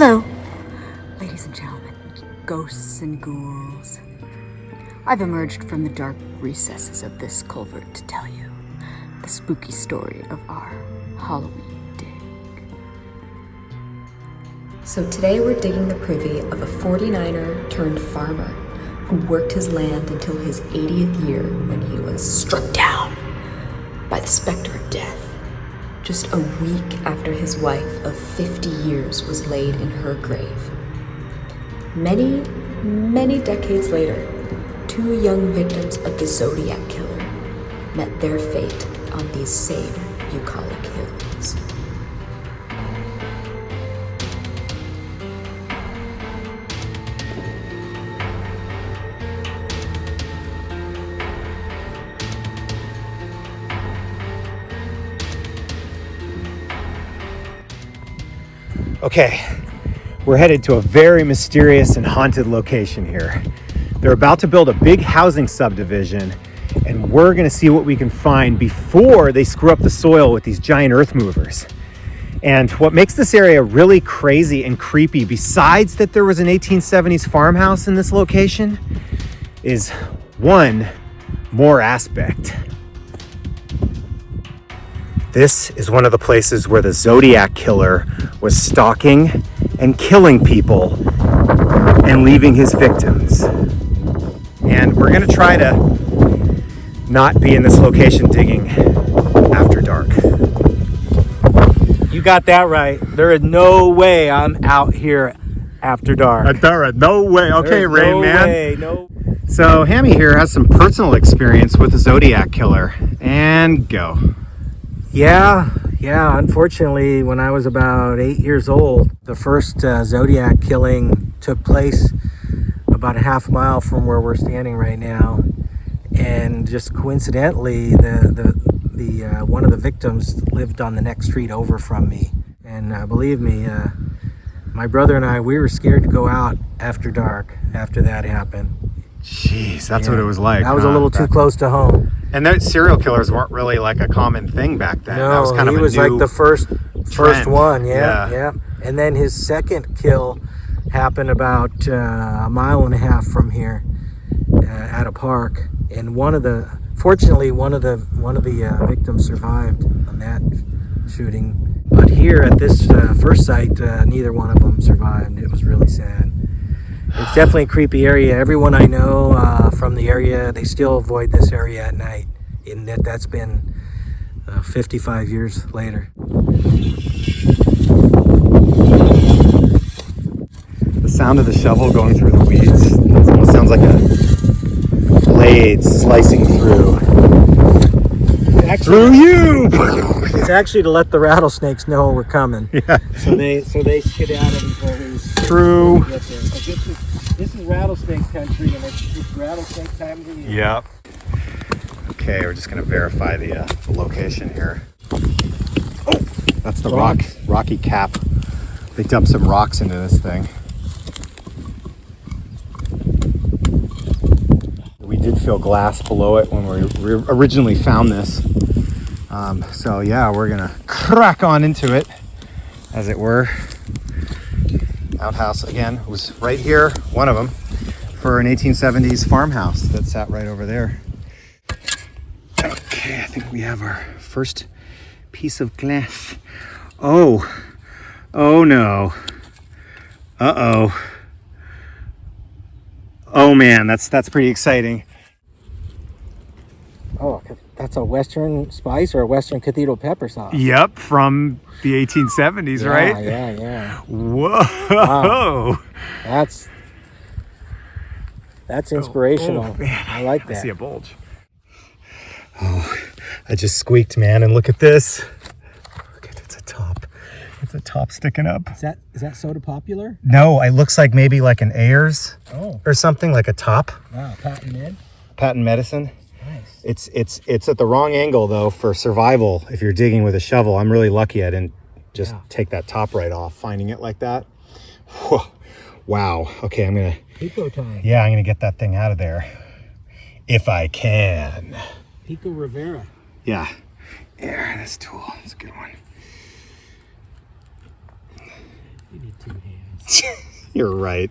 Hello, ladies and gentlemen, ghosts and ghouls. I've emerged from the dark recesses of this culvert to tell you the spooky story of our Halloween dig. So today we're digging the privy of a 49er turned farmer who worked his land until his 80th year when he was struck down by the specter of death. Just a week after his wife of 50 years was laid in her grave. Many, many decades later, two young victims of the Zodiac Killer met their fate on these same bucolic hills. Okay, we're headed to a very mysterious and haunted location here. They're about to build a big housing subdivision, and we're gonna see what we can find before they screw up the soil with these giant earth movers. And what makes this area really crazy and creepy, besides that there was an 1870s farmhouse in this location, is one more aspect. This is one of the places where the Zodiac Killer was stalking and killing people and leaving his victims. And we're gonna try to not be in this location digging after dark. You got that right. There is no way I'm out here after dark. No way. Okay, There's Rain no Man. way, no. So Hammy here has some personal experience with the Zodiac Killer. And go. Yeah. Unfortunately, when I was about 8 years old, the first Zodiac killing took place about a half mile from where we're standing right now. And just coincidentally, the one of the victims lived on the next street over from me. And believe me, my brother and I, we were scared to go out after dark after that happened. Jeez, that's what it was like. That was a little too close to home. And those serial killers weren't really like a common thing back then. No, that was kind he of was like the first one. Yeah. And then his second kill happened about a mile and a half from here at a park. And fortunately, one of the victims survived on that shooting. But here at this first site, neither one of them survived. It was really sad. It's definitely a creepy area. Everyone I know from the area, they still avoid this area at night. And that's been 55 years later. The sound of the shovel going through the weeds. It almost sounds like a blade slicing through. Through you! It's actually to let the rattlesnakes know we're coming. Yeah. So they skedaddle before we True. get there. This is rattlesnake country, and it's rattlesnake time of the year. Yep. Okay, we're just gonna verify the location here. Oh, that's the rocky cap. They dumped some rocks into this thing. We did feel glass below it when we originally found this. So yeah, we're gonna crack on into it, as it were. Outhouse again was right here, one of them, for an 1870s farmhouse that sat right over there. Okay, I think we have our first piece of glass. Oh no. Oh man, that's pretty exciting. Oh, that's a Western spice or a Western cathedral pepper sauce. Yep, from the 1870s, right? Yeah. Whoa. Wow. That's inspirational. Man. I like that. I see a bulge. Oh, I just squeaked, man, and look at this. Look at it's a top. It's a top sticking up. Is that soda popular? No, it looks like maybe like an Ayers Oh. or something, like a top. Wow, patent med. Patent medicine. Nice. It's at the wrong angle though for survival if you're digging with a shovel. I'm really lucky I didn't just take that top right off, finding it like that. Whew. Wow. Okay, I'm gonna Pico time. Yeah, I'm gonna get that thing out of there. If I can. Pico Rivera. Yeah. Yeah, this tool. It's a good one. You need 2 hands. You're right.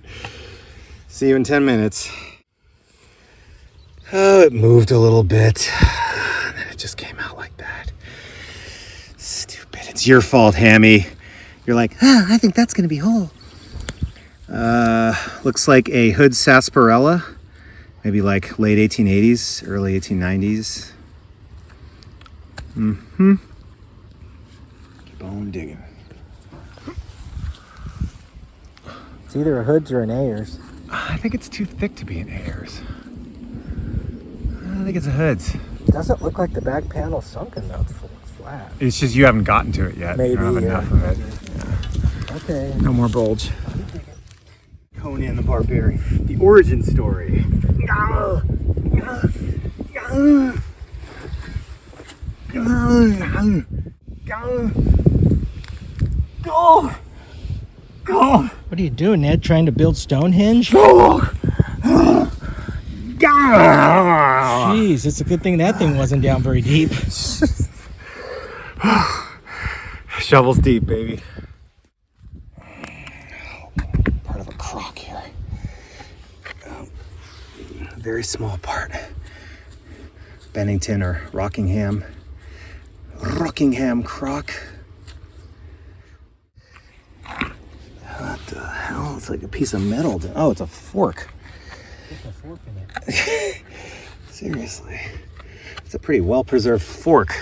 See you in 10 minutes. Oh, it moved a little bit. And then it just came out like that. Stupid. It's your fault, Hammy. You're like, I think that's going to be whole. Looks like a hood sarsaparilla. Maybe like late 1880s, early 1890s. Mm-hmm. Keep on digging. It's either a Hoods or an Ayers. I think it's too thick to be an Ayers. I think it's a Hoods. It doesn't look like the back panel's sunken though. It's flat. It's just you haven't gotten to it yet. Maybe, you don't have enough of it. Yeah. Okay. No more bulge. Conan the Barbarian. The origin story. What are you doing, Ned? Trying to build Stonehenge? Jeez, it's a good thing that thing wasn't down very deep. Shovels deep, baby. Part of a crock here. A very small part. Bennington or Rockingham crock. What the hell? It's like a piece of metal. Oh, it's a fork. There's a fork in it. Seriously. It's a pretty well-preserved fork.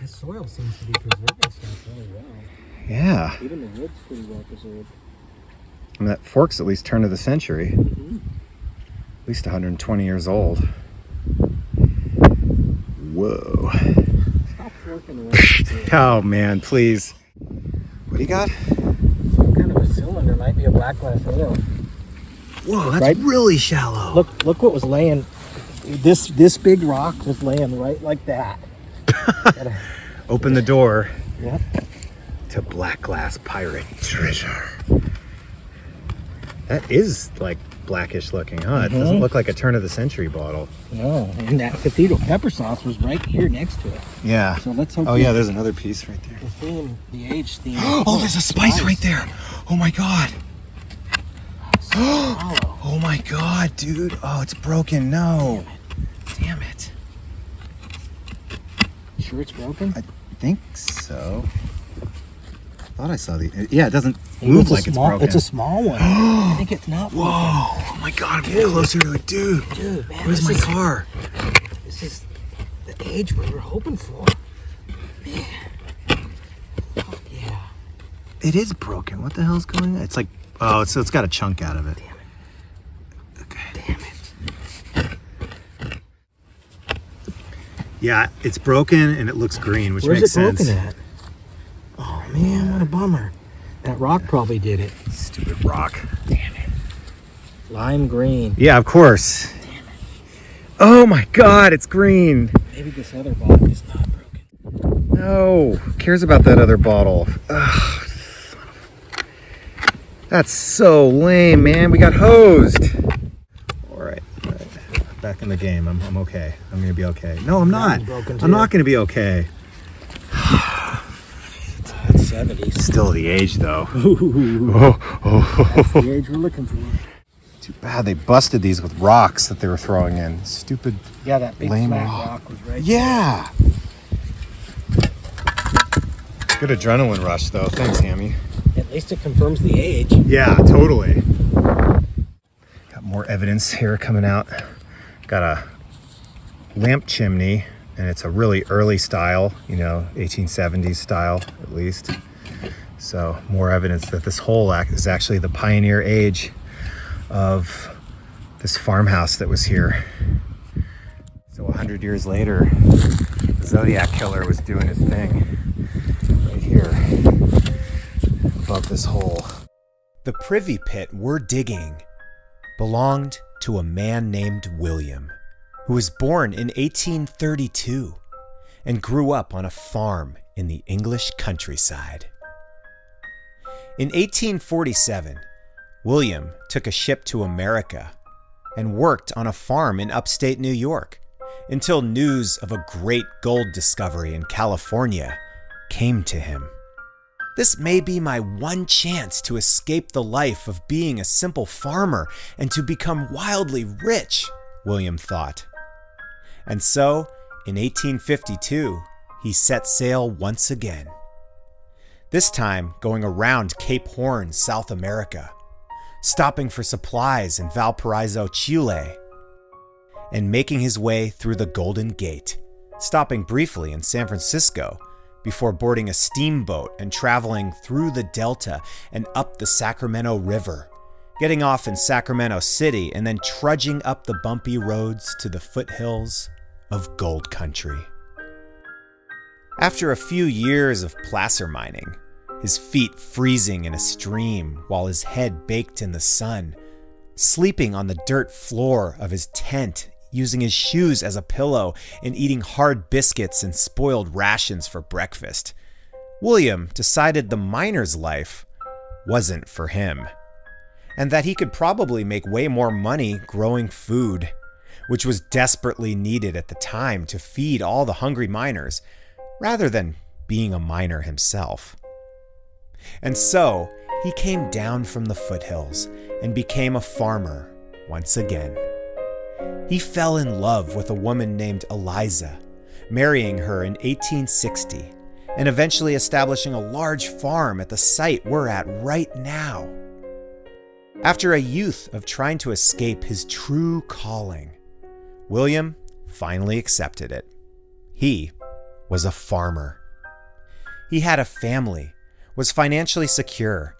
The soil seems to be preserving stuff really well. Yeah. Even the wood's pretty well preserved. And that fork's at least turn of the century. Mm-hmm. At least 120 years old. Whoa. Stop forking around. Oh man, please. What do you got? Some kind of a cylinder. Might be a black glass ale. Whoa, that's Right? really shallow. Look what was laying. This big rock was laying right like that. Open the door Yep. to black glass pirate treasure. That is like blackish looking, huh? It doesn't look like a turn of the century bottle. No, and that cathedral pepper sauce was right here next to it. Yeah. So let's hope. Oh yeah, there's another piece right there. The theme, the age theme. Oh, there's a spice right there. Oh my god. Hollow. Oh my god, dude. Oh, it's broken. No. Damn it. You sure it's broken? I think so. Thought I saw the. Yeah, it doesn't move like it's broken. It's a small one. I think it's not broken. Whoa! Oh my god! I'm getting closer to it, dude. Dude, man, Where's my car? This is the age we were hoping for. Man. Oh, yeah. It is broken. What the hell's going on? It's like, oh, so it's got a chunk out of it. Damn it. Okay. Damn it. Yeah, it's broken and it looks green, which Where's makes it broken sense. at? Oh man, what a bummer. That rock probably did it. Stupid rock. Damn it. Lime green. Yeah, of course. Damn it. Oh my god, it's green. Maybe this other bottle is not broken. No, who cares about that other bottle? Ugh, son of... That's so lame, man. We got hosed. All right. Back in the game. I'm okay. I'm gonna be okay. No, I'm not. I'm not gonna be okay. That's 70s. Still the age, though. That's the age we're looking for. Too bad they busted these with rocks that they were throwing in. Stupid. Yeah, that big Lame flat rock. rock was right. Yeah. Good adrenaline rush, though. Thanks, Hammy. At least it confirms the age. Yeah, totally. Got more evidence here coming out. Got a lamp chimney, and it's a really early style, 1870s style at least. So more evidence that this hole is actually the pioneer age of this farmhouse that was here. So 100 years later, the Zodiac Killer was doing his thing right here above this hole. The privy pit we're digging belonged to a man named William, who was born in 1832 and grew up on a farm in the English countryside. In 1847, William took a ship to America and worked on a farm in upstate New York until news of a great gold discovery in California came to him. This may be my one chance to escape the life of being a simple farmer and to become wildly rich, William thought. And so, in 1852, he set sail once again. This time going around Cape Horn, South America, stopping for supplies in Valparaiso, Chile, and making his way through the Golden Gate, stopping briefly in San Francisco before boarding a steamboat and traveling through the Delta and up the Sacramento River, getting off in Sacramento City and then trudging up the bumpy roads to the foothills of Gold Country. After a few years of placer mining, his feet freezing in a stream while his head baked in the sun, sleeping on the dirt floor of his tent, using his shoes as a pillow, and eating hard biscuits and spoiled rations for breakfast, William decided the miner's life wasn't for him, and that he could probably make way more money growing food, which was desperately needed at the time to feed all the hungry miners, rather than being a miner himself. And so he came down from the foothills and became a farmer once again. He fell in love with a woman named Eliza, marrying her in 1860, and eventually establishing a large farm at the site we're at right now. After a youth of trying to escape his true calling, William finally accepted it. He was a farmer. He had a family, was financially secure,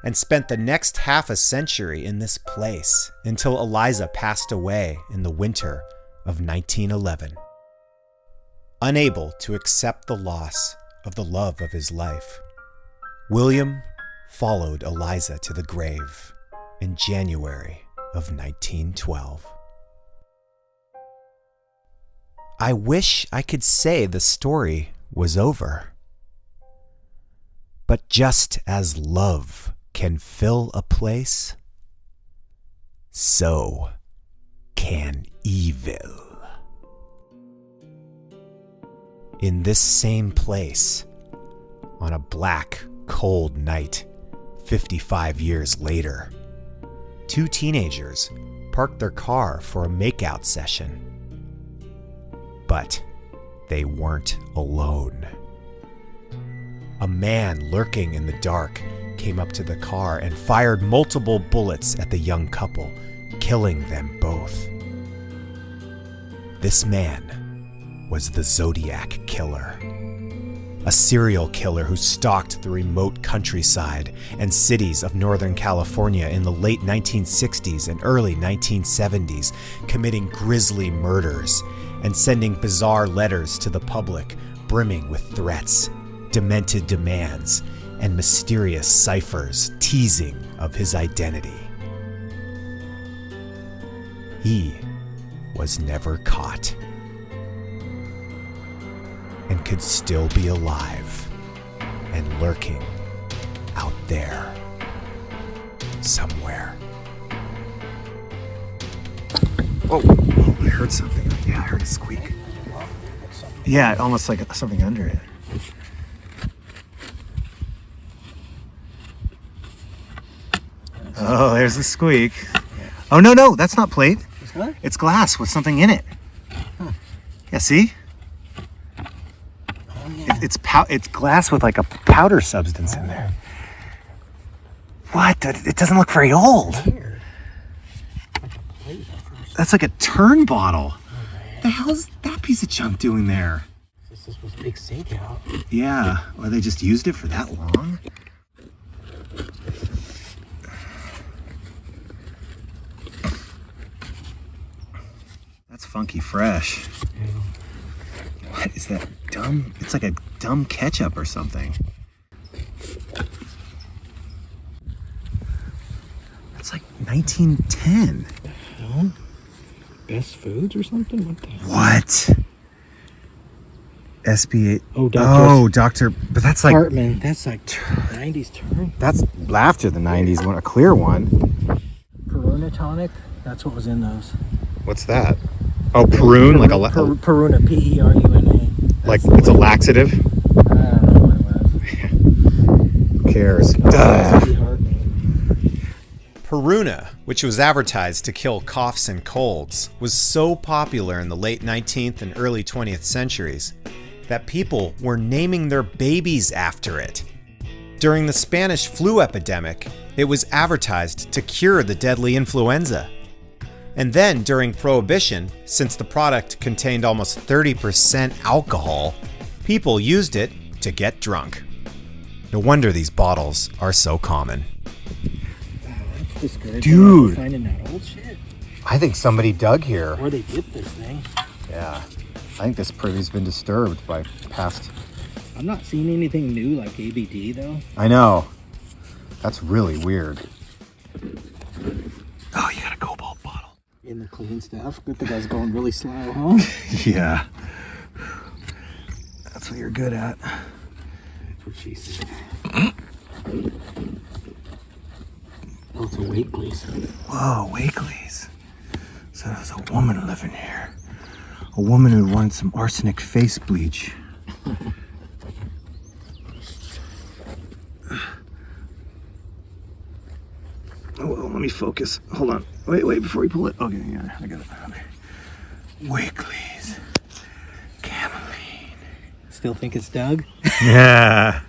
and spent the next half a century in this place until Eliza passed away in the winter of 1911. Unable to accept the loss of the love of his life, William followed Eliza to the grave in January of 1912. I wish I could say the story was over. But just as love can fill a place, so can evil. In this same place, on a black, cold night, 55 years later, two teenagers parked their car for a makeout session. But they weren't alone. A man lurking in the dark came up to the car and fired multiple bullets at the young couple, killing them both. This man was the Zodiac Killer, a serial killer who stalked the remote countryside and cities of Northern California in the late 1960s and early 1970s, committing grisly murders and sending bizarre letters to the public brimming with threats, demented demands, and mysterious ciphers teasing of his identity. He was never caught and could still be alive and lurking out there somewhere. Oh, I heard something. Yeah, I heard a squeak. Yeah, almost like something under it. Oh, there's the squeak. Oh, no, that's not plate. It's what? It's glass with something in it. Yeah, see? Oh, yeah. It's glass with like a powder substance in there. What? It doesn't look very old. Weird. Like a plate at first. That's like a turn bottle. What the hell is that piece of junk doing there? This was a big sink out. Yeah, or they just used it for that long? That's funky fresh. Yeah. What is that dumb? It's like a dumb ketchup or something. That's like 1910. Hell? Best Foods or something? What the hell? What? SB8. Oh, Dr. Oh, Dr. But that's like Hartman. That's like 90s term. that's after the 90s one, a clear one. Peruna tonic. That's what was in those. What's that? Oh, Perune, like a Peruna, Peruna. like it's a laxative. I don't know what it was. cares? Peruna, which was advertised to kill coughs and colds, was so popular in the late 19th and early 20th centuries that people were naming their babies after it. During the Spanish flu epidemic, it was advertised to cure the deadly influenza. And then during Prohibition, since the product contained almost 30% alcohol, people used it to get drunk. No wonder these bottles are so common. Dude. Finding that old shit. I think somebody dug here. Or they dipped this thing. Yeah. I think this privy's been disturbed by past... I'm not seeing anything new like ABD though. I know. That's really weird. Oh, you got a cobalt bottle. In the clean stuff. Good the guy's going really slow, huh? Yeah. That's what you're good at. That's what she said. Oh, it's a Wakely's. Whoa, Wakely's. So there's a woman living here. A woman who wanted some arsenic face bleach. Oh, let me focus. Hold on. Wait, before we pull it. Okay, yeah, I got it. Okay. Wakely's. Cameline. Still think it's Doug? Yeah.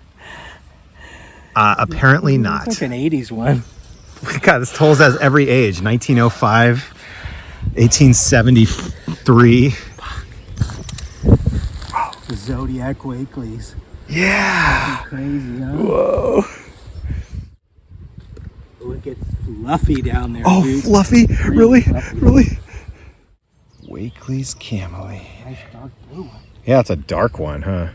Apparently not. It's like an 80s one. God, this tolls has every age. 1905, 1873. The Zodiac Wakely's. Yeah. Crazy, huh? Whoa. Oh, it gets fluffy down there, Oh, dude. fluffy? Really? Fluffy. Really? Wakely's Cameline. Nice dark blue one. Yeah, it's a dark one, huh?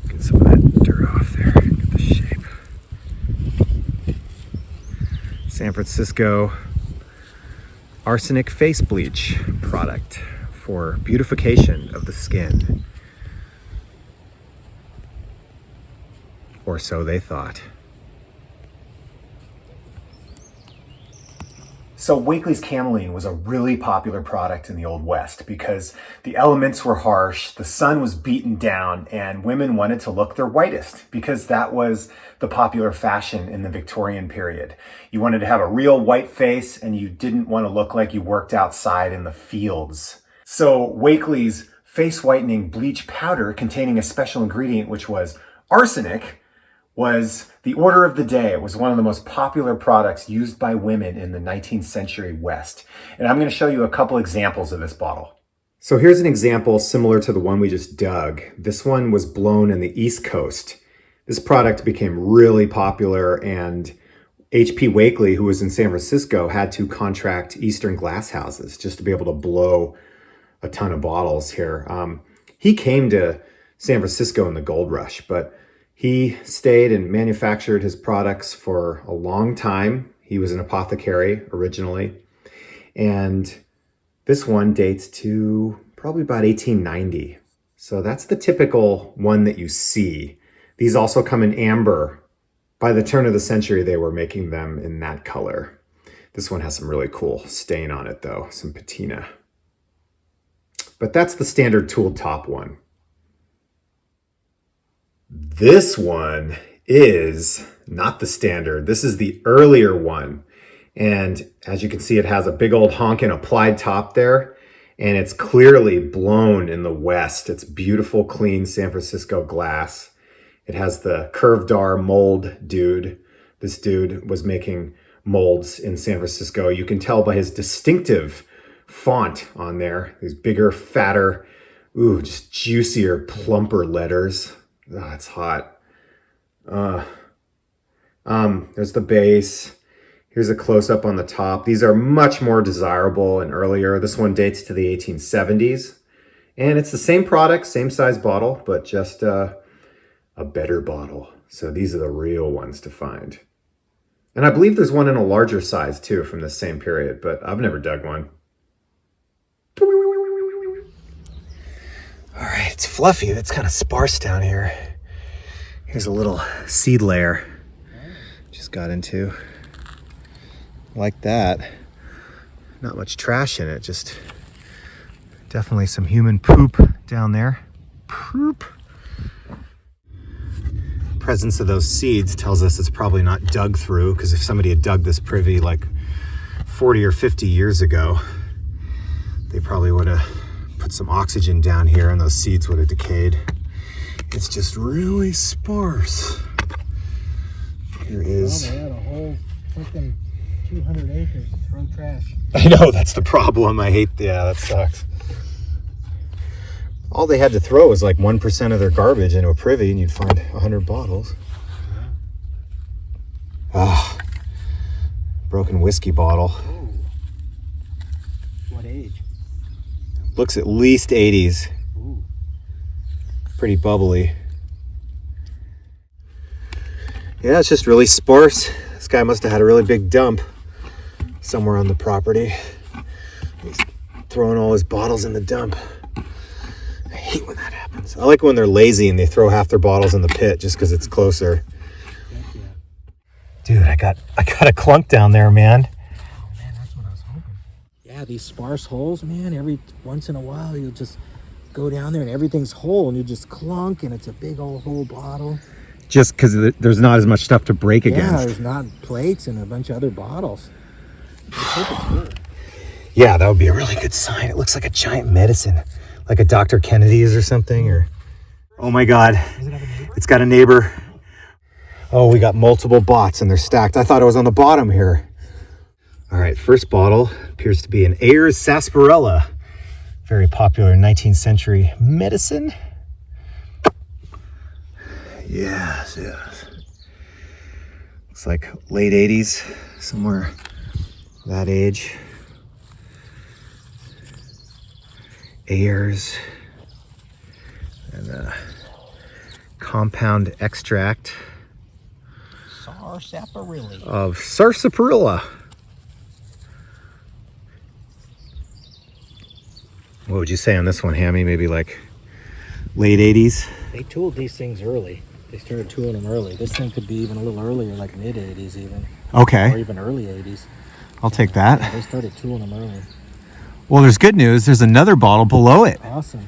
Get some of that dirt off there. Get the shape. San Francisco arsenic face bleach product for beautification of the skin. Or so they thought. So Wakely's Cameline was a really popular product in the Old West because the elements were harsh, the sun was beaten down, and women wanted to look their whitest because that was the popular fashion in the Victorian period. You wanted to have a real white face and you didn't want to look like you worked outside in the fields. So Wakely's face whitening bleach powder containing a special ingredient which was arsenic was the order of the day. It was one of the most popular products used by women in the 19th century West. And I'm going to show you a couple examples of this bottle. So here's an example similar to the one we just dug. This one was blown in the East Coast. This product became really popular, and H.P. Wakely, who was in San Francisco, had to contract Eastern glass houses just to be able to blow a ton of bottles here. He came to San Francisco in the gold rush, but he stayed and manufactured his products for a long time. He was an apothecary originally. And this one dates to probably about 1890. So that's the typical one that you see. These also come in amber. By the turn of the century, they were making them in that color. This one has some really cool stain on it though, some patina. But that's the standard tooled top one. This one is not the standard. This is the earlier one. And as you can see, it has a big old honkin' applied top there. And it's clearly blown in the West. It's beautiful, clean San Francisco glass. It has the curved-ar mold dude. This dude was making molds in San Francisco. You can tell by his distinctive font on there. These bigger, fatter, ooh, just juicier, plumper letters. Oh, it's hot. There's the base. Here's a close-up on the top. These are much more desirable and earlier. This one dates to the 1870s. And it's the same product, same size bottle, but just a better bottle. So these are the real ones to find. And I believe there's one in a larger size too from the same period, but I've never dug one. All right, it's fluffy. That's kind of sparse down here. Here's a little seed layer. Just got into. Like that. not much trash in it, just definitely some human poop down there. Poop. Presence of those seeds tells us it's probably not dug through, because if somebody had dug this privy like 40 or 50 years ago, they probably would have put some oxygen down here and those seeds would have decayed. It's just really sparse. Here is... Well, they had a whole freaking 200 acres to throw trash. I know, that's the problem. I hate, yeah, that sucks. All they had to throw was like 1% of their garbage into a privy and you'd find 100 bottles. Ah, broken whiskey bottle. Oh. What age? Looks at least 80s. Ooh. Pretty bubbly. Yeah, it's just really sparse. This guy must have had a really big dump somewhere on the property. He's throwing all his bottles in the dump. I hate when that happens. I like when they're lazy and they throw half their bottles in the pit just because it's closer. Dude, I got a clunk down there, man. Oh man, that's what I was hoping. Yeah, these sparse holes, man, every once in a while you'll just go down there and everything's whole and you just clunk and it's a big old whole bottle. Just because there's not as much stuff to break Yeah, against. there's not plates and a bunch of other bottles. Yeah, that would be a really good sign. It looks like a giant medicine, like a Dr. Kennedy's or something. Or, oh my God, it's got a neighbor. Oh, we got multiple bots and they're stacked. I thought it was on the bottom here. All right, first bottle appears to be an Ayers sarsaparilla. Very popular 19th century medicine. Yes, yes. Looks like late 80s, somewhere that age. Ayers and compound extract Sarsaparilla. of sarsaparilla. What would you say on this one, Hammy? Maybe like late 80s? They tooled these things early. They started tooling them early. This thing could be even a little earlier, like mid 80s even. Or Okay, even early 80s. I'll take Yeah, that. they started tooling them early. Well, there's good news. There's another bottle below it. Awesome.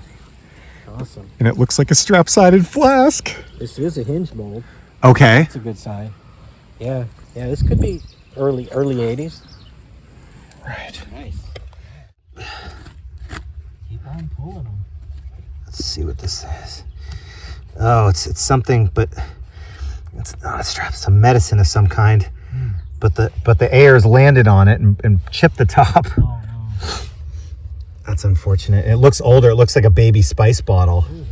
Awesome. And it looks like a strap-sided flask. This is a hinge mold. Okay. That's a good sign. Yeah. Yeah, this could be early 80s. Right. Nice. Keep on pulling them. Let's see what this is. Oh, it's something, but it's not a strap. It's a medicine of some kind. But the Ayers landed on it and chipped the top. Oh, no. That's unfortunate. It looks older. It looks like a Baby Spice bottle. Ooh, wow.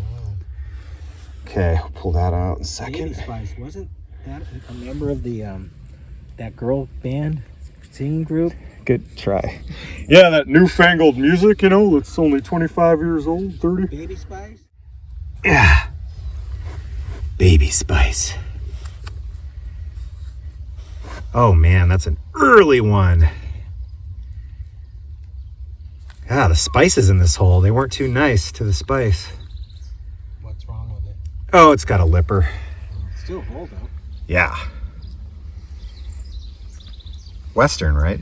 Okay, I'll pull that out in a second. Baby Spice, wasn't that a member of the that girl band singing group? Good try. Yeah, that newfangled music, you know, that's only 25 years old, 30. Baby Spice? Yeah. Baby Spice. Oh man, that's an early one. Yeah, the spices in this hole, they weren't too nice to the spice. What's wrong with it? Oh, it's got a lipper. It's still whole though. Yeah. Western, right?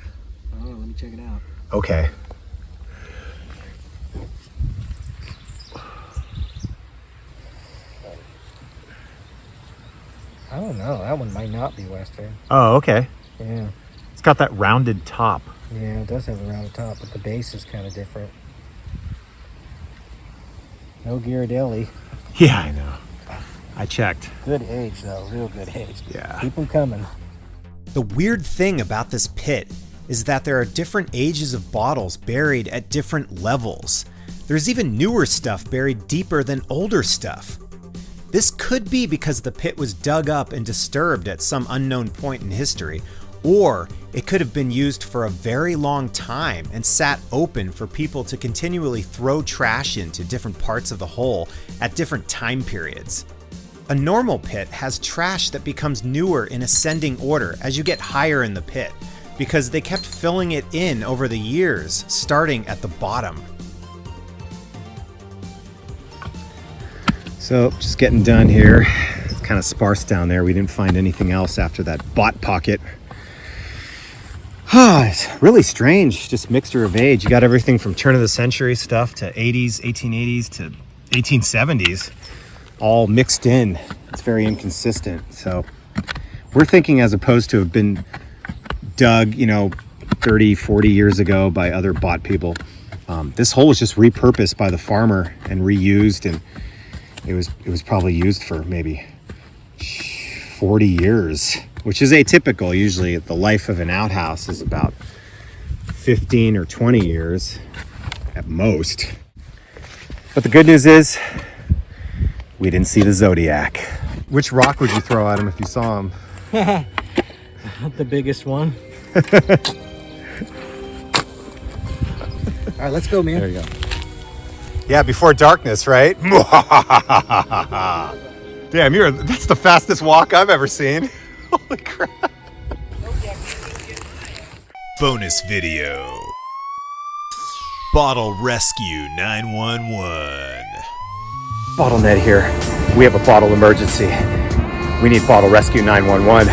Oh, let me check it out. Okay. I don't know. That one might not be Western. Oh, okay. Yeah. It's got that rounded top. Yeah, it does have a rounded top, but the base is kind of different. No Ghirardelli. Yeah, I know. I checked. Good age, though. Real good age. Yeah. Keep them coming. The weird thing about this pit is that there are different ages of bottles buried at different levels. There's even newer stuff buried deeper than older stuff. This could be because the pit was dug up and disturbed at some unknown point in history, or it could have been used for a very long time and sat open for people to continually throw trash into different parts of the hole at different time periods. A normal pit has trash that becomes newer in ascending order as you get higher in the pit, because they kept filling it in over the years, starting at the bottom. So, just getting done here. It's kind of sparse down there. We didn't find anything else after that bot pocket. It's really strange, just mixture of age. You got everything from turn of the century stuff to 80s, 1880s to 1870s, all mixed in. It's very inconsistent. So we're thinking, as opposed to have been dug, 30, 40 years ago by other bot people, this hole was just repurposed by the farmer and reused, and it was probably used for maybe 40 years, which is atypical. Usually the life of an outhouse is about 15 or 20 years at most. But the good news is we didn't see the Zodiac. Which rock would you throw at him if you saw him? The biggest one. All right, let's go, man. There you go. Yeah, before darkness, right? Damn, that's the fastest walk I've ever seen. Holy crap. Bonus video. Bottle Rescue 911. Bottle Ned here. We have a bottle emergency. We need Bottle Rescue 911.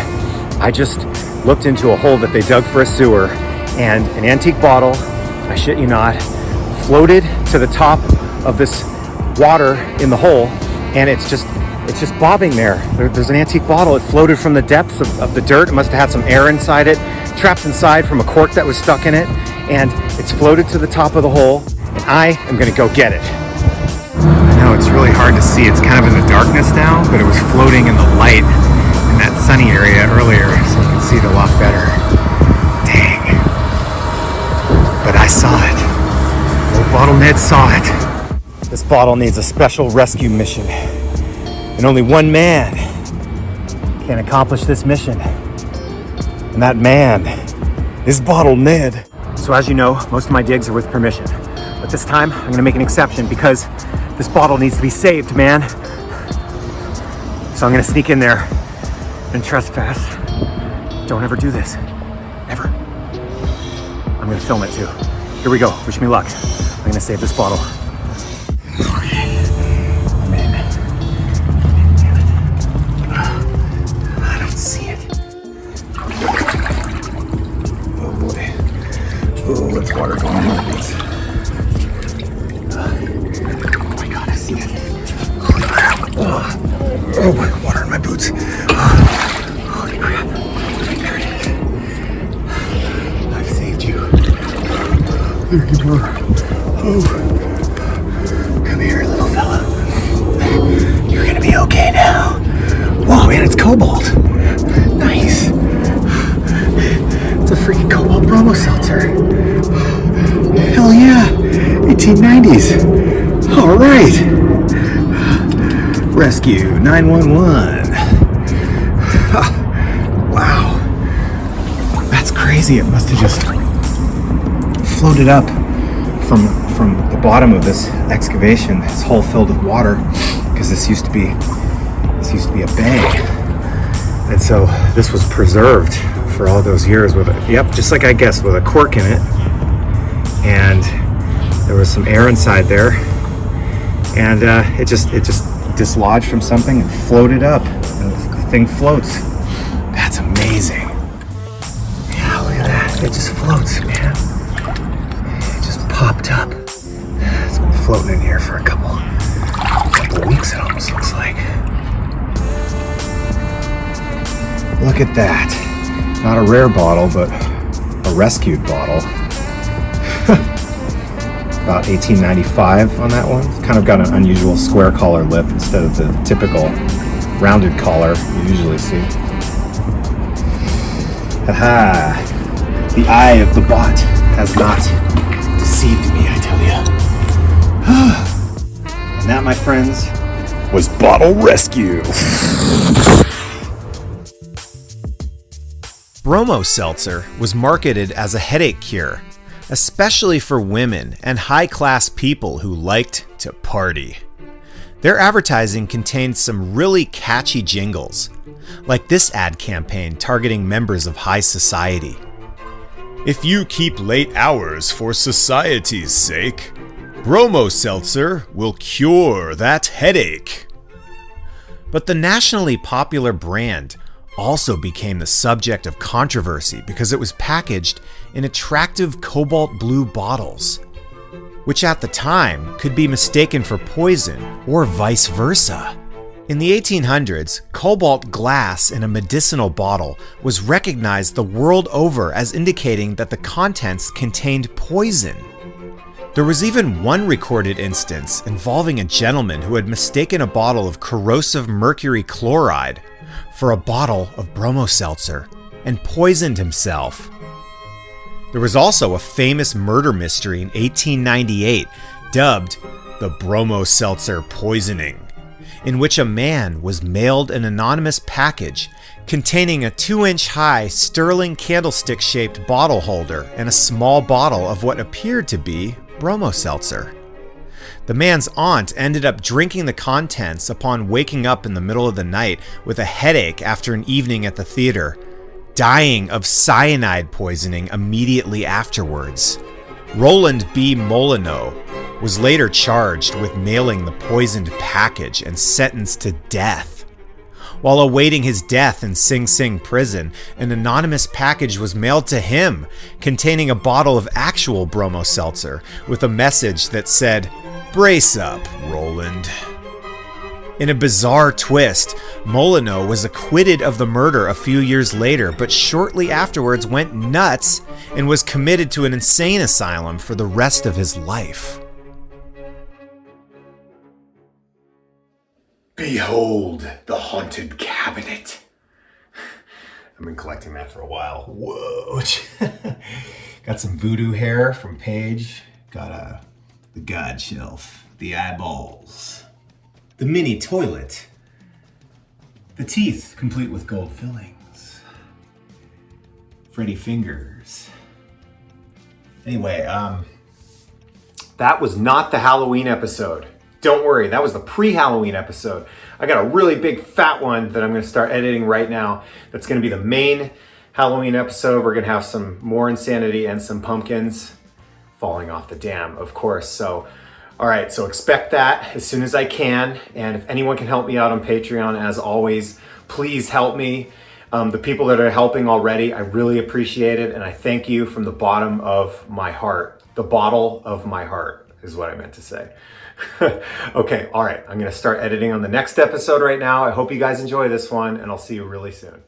I just looked into a hole that they dug for a sewer, and an antique bottle, I shit you not, floated to the top of this water in the hole, and it's just bobbing there. There's an antique bottle. It floated from the depths of the dirt. It must have had some air inside it, trapped inside from a cork that was stuck in it, and it's floated to the top of the hole, and I am gonna go get it. I know it's really hard to see. It's kind of in the darkness now, but it was floating in the light in that sunny area earlier, so I can see it a lot better. Dang. But I saw it. Old Bottle Ned saw it. This bottle needs a special rescue mission. And only one man can accomplish this mission. And that man is Bottle Ned. So as you know, most of my digs are with permission. But this time, I'm gonna make an exception because this bottle needs to be saved, man. So I'm gonna sneak in there and trespass. Don't ever do this. Ever. I'm gonna film it too. Here we go. Wish me luck. I'm gonna save this bottle. Okay. I'm in. Damn it. I don't see it. Oh boy. Oh, there's water going on my boots. Oh my god, I see it. Holy crap. Oh, water in my boots. Holy crap. There it is. I've saved you. There you are. Oh. Come here, little fella. You're gonna be okay now. Whoa, man, it's cobalt. Nice. It's a freaking cobalt bromo seltzer. Hell yeah. 1890s. All right. Rescue 911. Wow. That's crazy. It must have just floated up from the bottom of this excavation. This hole filled with water because this used to be a bay, and so this was preserved for all those years with just like I guessed, with a cork in it, and there was some air inside there, and it just dislodged from something and floated up, and the thing floats. That's amazing. Yeah, look at that. It just floats, man. It just popped up. It's been floating in here for a couple weeks, it almost looks like. Look at that. Not a rare bottle, but a rescued bottle. About 1895 on that one. It's kind of got an unusual square collar lip instead of the typical rounded collar you usually see. Haha. The eye of the bot has not deceived me, I tell you. And that, my friends, was Bottle Rescue. Bromo seltzer was marketed as a headache cure, especially for women and high-class people who liked to party. Their advertising contained some really catchy jingles, like this ad campaign targeting members of high society. If you keep late hours for society's sake, Bromo seltzer will cure that headache. But the nationally popular brand also became the subject of controversy because it was packaged in attractive cobalt blue bottles, which at the time could be mistaken for poison or vice versa. In the 1800s, cobalt glass in a medicinal bottle was recognized the world over as indicating that the contents contained poison. There was even one recorded instance involving a gentleman who had mistaken a bottle of corrosive mercury chloride for a bottle of bromo seltzer and poisoned himself. There was also a famous murder mystery in 1898 dubbed the bromo seltzer poisoning, in which a man was mailed an anonymous package containing a 2-inch high sterling candlestick-shaped bottle holder and a small bottle of what appeared to be bromo seltzer. The man's aunt ended up drinking the contents upon waking up in the middle of the night with a headache after an evening at the theater, dying of cyanide poisoning immediately afterwards. Roland B. Molyneux was later charged with mailing the poisoned package and sentenced to death. While awaiting his death in Sing Sing prison, an anonymous package was mailed to him containing a bottle of actual bromo seltzer with a message that said, "Brace up, Roland." In a bizarre twist, Molyneux was acquitted of the murder a few years later, but shortly afterwards went nuts and was committed to an insane asylum for the rest of his life. Behold the haunted cabinet. I've been collecting that for a while. Whoa. Got some voodoo hair from Paige. Got the god shelf, the eyeballs, the mini toilet, the teeth complete with gold fillings, Freddy fingers. Anyway, that was not the Halloween episode. Don't worry, that was the pre-Halloween episode. I got a really big fat one that I'm going to start editing right now. That's going to be the main Halloween episode. We're going to have some more insanity and some pumpkins falling off the dam, of course. So, all right, so expect that as soon as I can. And if anyone can help me out on Patreon, as always, please help me. The people that are helping already, I really appreciate it. And I thank you from the bottom of my heart. The bottle of my heart is what I meant to say. Okay, all right. I'm going to start editing on the next episode right now. I hope you guys enjoy this one, and I'll see you really soon.